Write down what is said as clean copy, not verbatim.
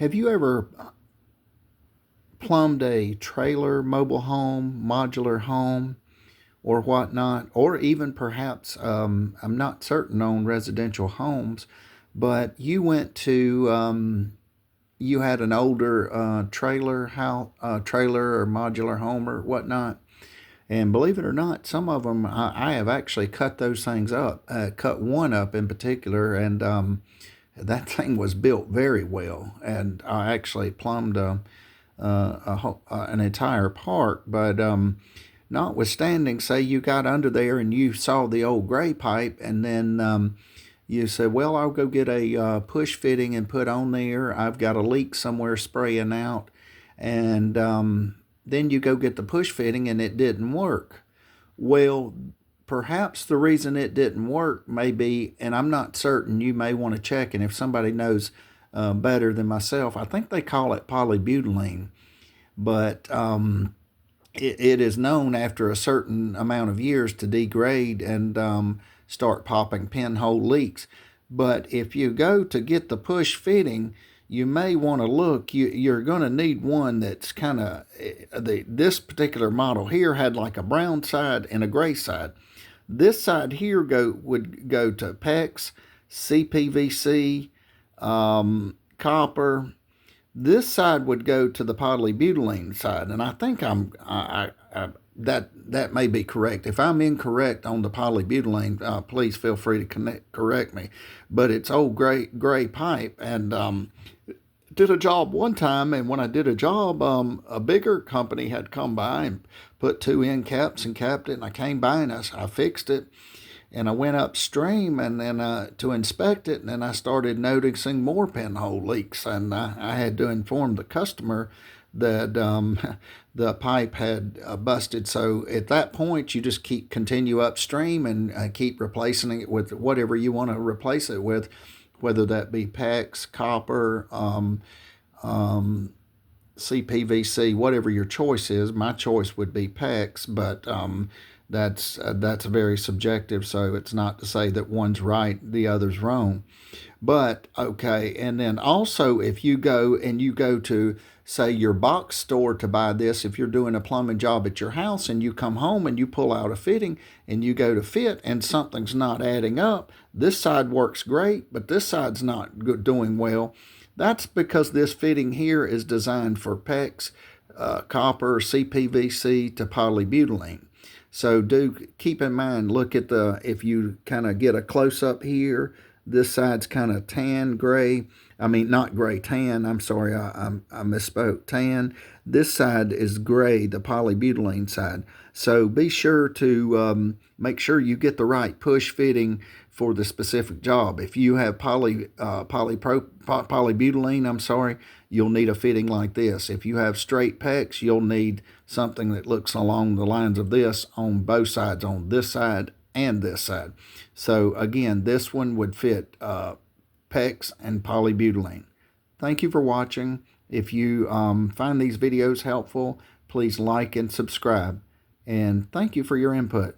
Have you ever plumbed a trailer, mobile home, modular home, or whatnot, or even perhaps, I'm not certain on residential homes, but you went to, you had an older trailer or modular home or whatnot, and believe it or not, some of them I have actually cut those things up. Cut one up in particular, and that thing was built very well. And I actually plumbed an entire park. But notwithstanding, say you got under there and you saw the old gray pipe, and then you said, well, I'll go get a push fitting and put on there. I've got a leak somewhere spraying out. And then you go get the push fitting and it didn't work. Well, perhaps the reason it didn't work may be, and I'm not certain, you may want to check, and if somebody knows better than myself, I think they call it polybutylene. But it is known after a certain amount of years to degrade and start popping pinhole leaks. But if you go to get the push fitting, you may want to look. You're going to need one that's kind of, this particular model here had like a brown side and a gray side. This side here would go to PEX, CPVC, copper. This side would go to the polybutylene side, and I think that may be correct. If I'm incorrect on the polybutylene, please feel free to correct me. But it's old gray pipe, and did a job one time, and when I did a job, a bigger company had come by and put two end caps and capped it, and I came by and I fixed it, and I went upstream and then to inspect it, and then I started noticing more pinhole leaks, and I had to inform the customer that the pipe had busted. So at that point, you just continue upstream and keep replacing it with whatever you want to replace it with, whether that be PEX, copper, CPVC, whatever your choice is. My choice would be PEX, but that's very subjective, so it's not to say that one's right, the other's wrong. But okay, and then also if you go to, say, your box store to buy this, if you're doing a plumbing job at your house and you come home and you pull out a fitting and you go to fit and something's not adding up, this side works great, but this side's not doing well. That's because this fitting here is designed for PEX, copper, CPVC to polybutylene. So do keep in mind, look at if you kind of get a close up here, this side's kind of tan, gray. I mean, not gray, tan. I'm sorry, I misspoke. Tan. This side is gray, the polybutylene side. So be sure to make sure you get the right push fitting for the specific job. If you have polybutylene, you'll need a fitting like this. If you have straight PEX, you'll need something that looks along the lines of this on both sides, on this side and this side. So again, this one would fit PEX and polybutylene. Thank you for watching. If you find these videos helpful, please like and subscribe. And thank you for your input.